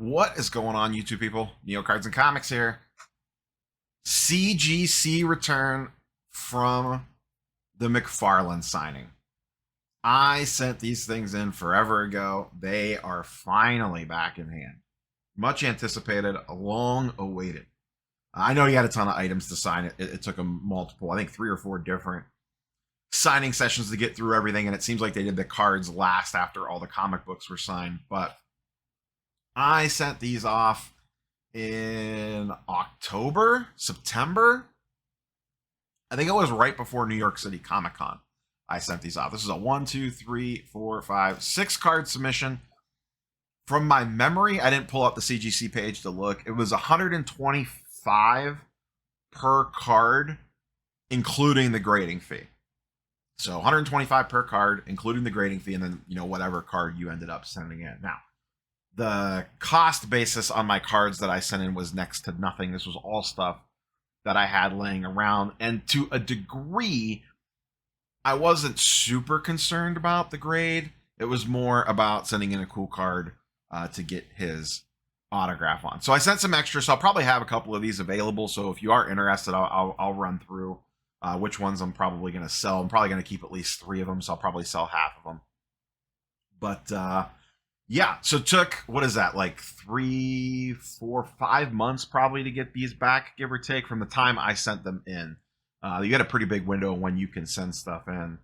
What is going on, YouTube people? Neo Cards and Comics here. CGC return from the McFarlane signing. I sent these things in forever ago. They are finally back in hand. Much anticipated, long awaited. I know he had a ton of items to sign. It took him multiple, I think 3 or 4 different signing sessions to get through everything, and it seems like they did the cards last after all the comic books were signed. But I sent these off in October, September. I think it was right before New York City Comic Con. I sent these off. This is a 1, 2, 3, 4, 5, 6 card submission. From my memory, I didn't pull up the CGC page to look. It was 125 per card, including the grading fee. So 125 per card, including the grading fee, and then, whatever card you ended up sending in. Now, the cost basis on my cards that I sent in was next to nothing. This was all stuff that I had laying around. And to a degree, I wasn't super concerned about the grade. It was more about sending in a cool card to get his autograph on. So I sent some extra, so I'll probably have a couple of these available. So if you are interested, I'll run through which ones I'm probably going to sell. I'm probably going to keep at least 3 of them, so I'll probably sell half of them. But yeah, so it took, what is that, like 3, 4, 5 months probably to get these back, give or take, from the time I sent them in. You get a pretty big window when you can send stuff in.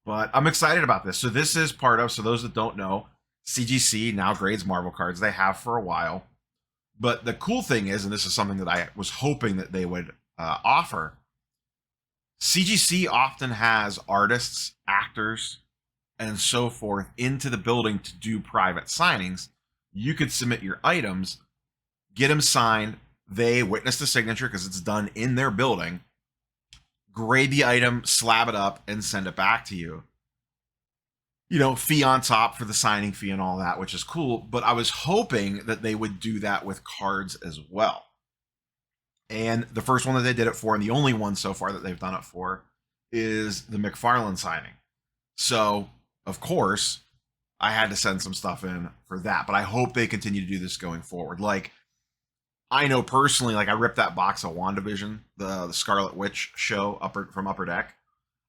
But I'm excited about this. So this is part of, so those that don't know, CGC now grades Marvel cards. They have for a while. But the cool thing is, and this is something that I was hoping that they would offer, CGC often has artists, actors, and so forth into the building to do private signings. You could submit your items, get them signed, they witness the signature because it's done in their building, grade the item, slab it up, and send it back to you. Fee on top for the signing fee and all that, which is cool. But I was hoping that they would do that with cards as well. And the first one that they did it for, and the only one so far that they've done it for, is the McFarlane signing. So, of course, I had to send some stuff in for that. But I hope they continue to do this going forward. Like, I know personally, like I ripped that box of WandaVision, the Scarlet Witch show from Upper Deck.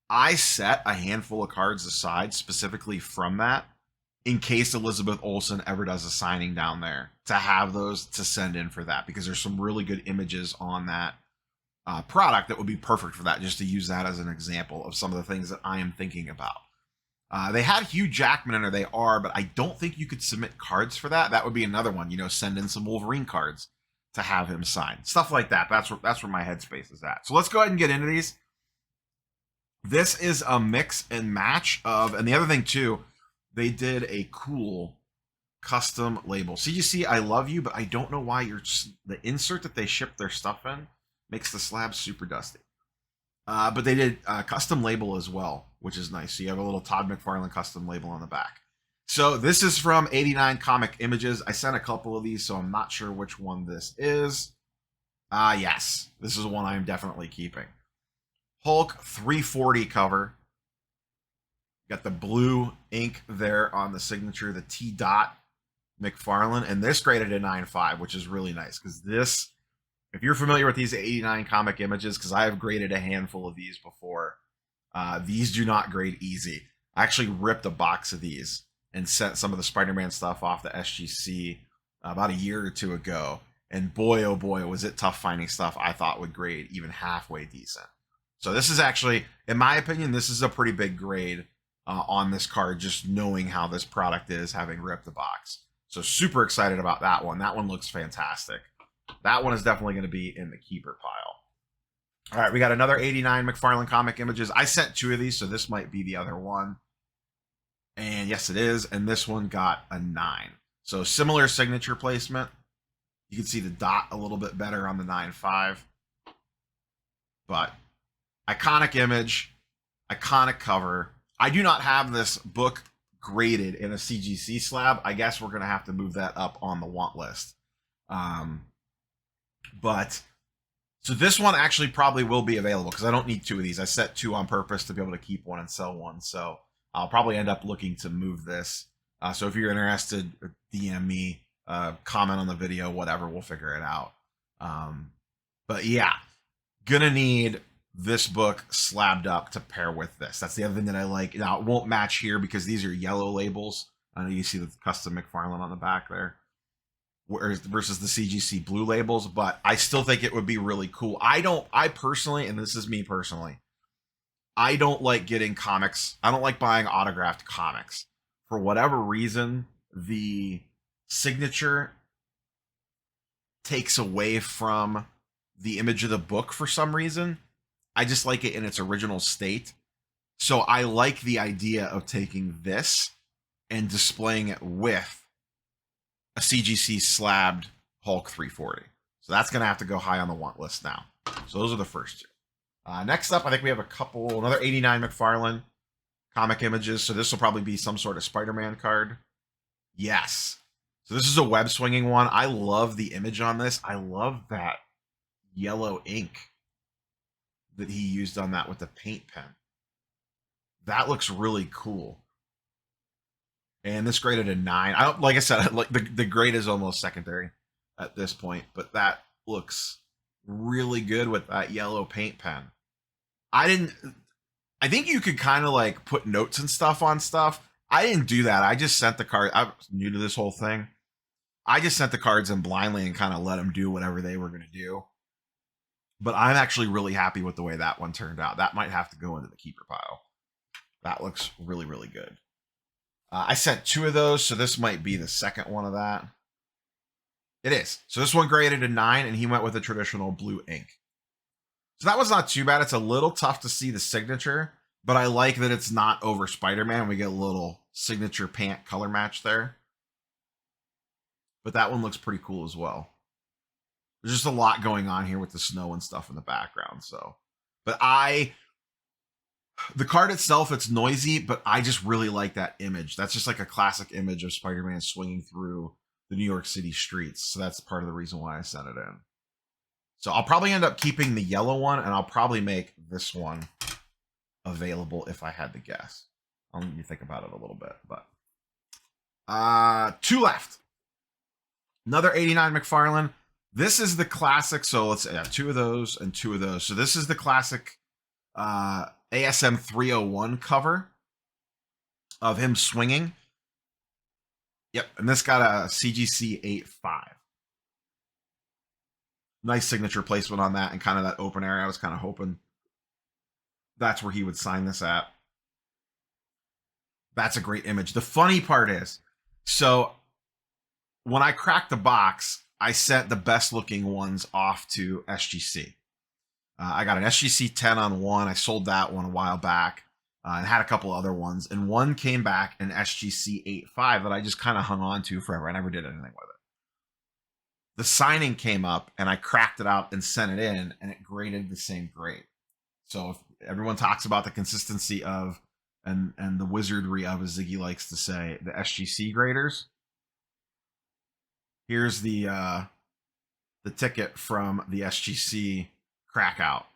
I set a handful of cards aside specifically from that in case Elizabeth Olsen ever does a signing down there, to have those to send in for that, because there's some really good images on that product that would be perfect for that, just to use that as an example of some of the things that I am thinking about. They had Hugh Jackman in, or they are, but I don't think you could submit cards for that. That would be another one, send in some Wolverine cards to have him sign. Stuff like that. That's where my headspace is at. So let's go ahead and get into these. This is a mix and match of, and the other thing too, they did a cool custom label. CGC, I love you, but I don't know why the insert that they ship their stuff in makes the slab super dusty. But they did a custom label as well, which is nice. So you have a little Todd McFarlane custom label on the back. So this is from 89 Comic Images. I sent a couple of these, so I'm not sure which one this is. Yes, this is one I am definitely keeping. Hulk 340 cover. Got the blue ink there on the signature, the T. McFarlane, and this graded a 9.5, which is really nice, because this, if you're familiar with these 89 Comic Images, because I have graded a handful of these before, these do not grade easy. I actually ripped a box of these and sent some of the Spider-Man stuff off the SGC about a year or 2 ago, and boy, oh boy, was it tough finding stuff I thought would grade even halfway decent. So this is actually, in my opinion, this is a pretty big grade on this card, just knowing how this product is, having ripped the box. So super excited about that one. That one looks fantastic. That one is definitely going to be in the keeper pile. All right, we got another 89 McFarlane Comic Images. I sent 2 of these, so this might be the other one. And yes, it is. And this one got a 9. So similar signature placement. You can see the dot a little bit better on the 9.5. But iconic image, iconic cover. I do not have this book graded in a CGC slab. I guess we're going to have to move that up on the want list. But so this one actually probably will be available, because I don't need 2 of these. I set 2 on purpose to be able to keep one and sell one. So I'll probably end up looking to move this. So if you're interested, DM me comment on the video, whatever. We'll figure it out. But yeah, gonna need this book slabbed up to pair with this. That's the other thing that I like. Now, it won't match here because these are yellow labels. I know you see the custom McFarlane on the back there versus the CGC blue labels, but I still think it would be really cool. I personally, and this is me personally, I don't like getting comics. I don't like buying autographed comics. For whatever reason, the signature takes away from the image of the book for some reason. I just like it in its original state. So I like the idea of taking this and displaying it with a CGC slabbed Hulk 340. So that's going to have to go high on the want list now. So those are the first two. Next up, I think we have another 89 McFarlane comic images. So this will probably be some sort of Spider-Man card. Yes. So this is a web swinging one. I love the image on this. I love that yellow ink that he used on that with the paint pen. That looks really cool. And this graded a 9. Like I said, like the grade is almost secondary at this point, but that looks really good with that yellow paint pen. I think you could kind of like put notes and stuff on stuff. I didn't do that. I just sent the card. I was new to this whole thing. I just sent the cards in blindly and kind of let them do whatever they were going to do. But I'm actually really happy with the way that one turned out. That might have to go into the keeper pile. That looks really, really good. I sent 2 of those, so this might be the second one of that. It is. So this one graded a 9, and he went with a traditional blue ink. So that was not too bad. It's a little tough to see the signature, but I like that it's not over Spider-Man. We get a little signature pant color match there. But that one looks pretty cool as well. There's just a lot going on here with the snow and stuff in the background. So, but the card itself, it's noisy, but I just really like that image. That's just like a classic image of Spider-Man swinging through the New York City streets. So that's part of the reason why I sent it in. So I'll probably end up keeping the yellow one, and I'll probably make this one available if I had to guess. I'll need to think about it a little bit, but 2 left. Another 89 McFarlane. This is the classic. So let's 2 of those and 2 of those. So this is the classic ASM 301 cover of him swinging. Yep, and this got a CGC 8.5. Nice signature placement on that and kind of that open area. I was kind of hoping that's where he would sign this at. That's a great image. The funny part is, so when I cracked the box, I sent the best looking ones off to SGC. I got an SGC 10 on one. I sold that one a while back and had a couple other ones. And one came back an SGC 8.5 that I just kind of hung on to forever. I never did anything with it. The signing came up and I cracked it out and sent it in, and it graded the same grade. So if everyone talks about the consistency of and the wizardry of, as Ziggy likes to say, the SGC graders. Here's the ticket from the SGC crack out.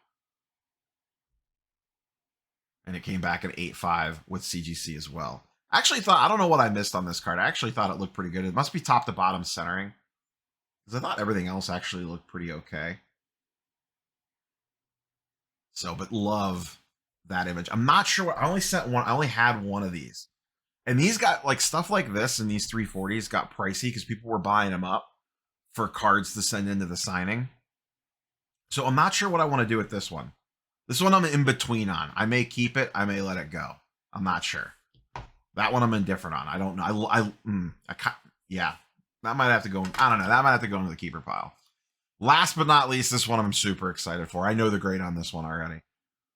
And it came back at 8.5 with CGC as well. I actually thought, I don't know what I missed on this card. I actually thought it looked pretty good. It must be top to bottom centering, because I thought everything else actually looked pretty okay. So, but love that image. I'm not sure what, I only sent one. I only had one of these. And these got, like, stuff like this and these 340s got pricey because people were buying them up for cards to send into the signing. So I'm not sure what I want to do with this one. This one I'm in between on. I may keep it. I may let it go. I'm not sure. That one I'm indifferent on. I don't know. Yeah. That might have to go. I don't know. That might have to go into the keeper pile. Last but not least, this one I'm super excited for. I know the grade on this one already.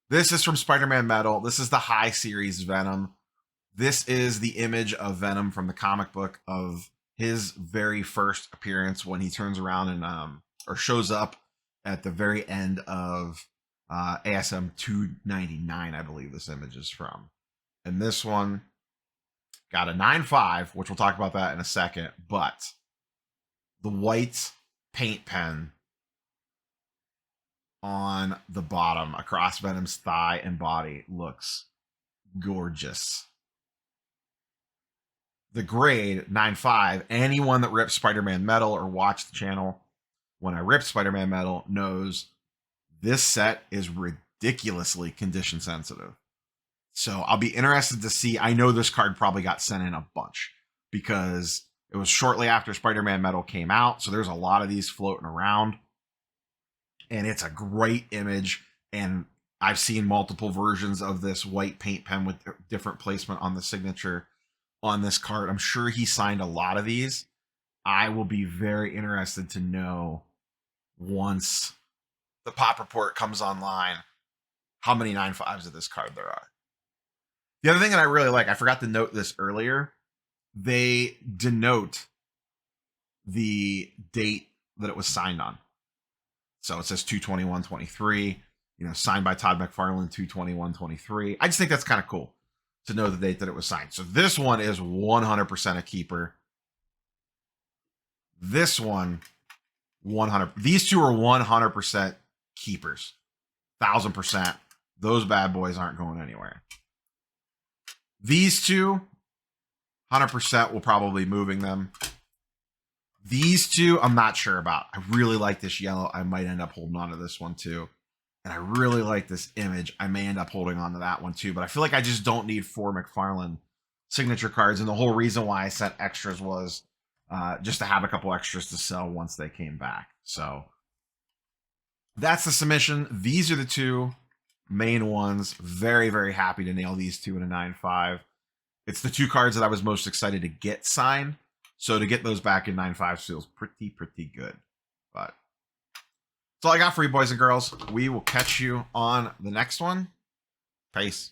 This is from Spider-Man Metal. This is the High Series Venom. This is the image of Venom from the comic book of his very first appearance when he turns around and or shows up at the very end of ASM 299, I believe this image is from. And this one got a 9.5, which we'll talk about that in a second, but the white paint pen on the bottom across Venom's thigh and body looks gorgeous. the grade 9.5. Anyone that ripped Spider-Man Metal or watched the channel when I ripped Spider-Man Metal knows this set is ridiculously condition sensitive. So I'll be interested to see. I know this card probably got sent in a bunch because it was shortly after Spider-Man Metal came out. So there's a lot of these floating around. And it's a great image. And I've seen multiple versions of this white paint pen with different placement on the signature on this card. I'm sure he signed a lot of these. I will be very interested to know once the pop report comes online how many 9.5s of this card there are. The other thing that I really like, I forgot to note this earlier, they denote the date that it was signed on. So it says 2/21/23, signed by Todd McFarlane 2/21/23. I just think that's kind of cool to know the date that it was signed. So this one is 100% a keeper. This one, 100. These two are 100% keepers. 1,000%. Those bad boys aren't going anywhere. These two, 100% will probably be moving them. These two, I'm not sure about. I really like this yellow. I might end up holding on to this one too. And I really like this image. I may end up holding on to that one too. But I feel like I just don't need 4 McFarlane signature cards. And the whole reason why I sent extras was just to have a couple extras to sell once they came back. So that's the submission. These are the two main ones. Very, very happy to nail these two in a 9.5. It's the two cards that I was most excited to get signed. So to get those back in 9.5 feels pretty good. But that's all I got for you, boys and girls. We will catch you on the next one. Peace.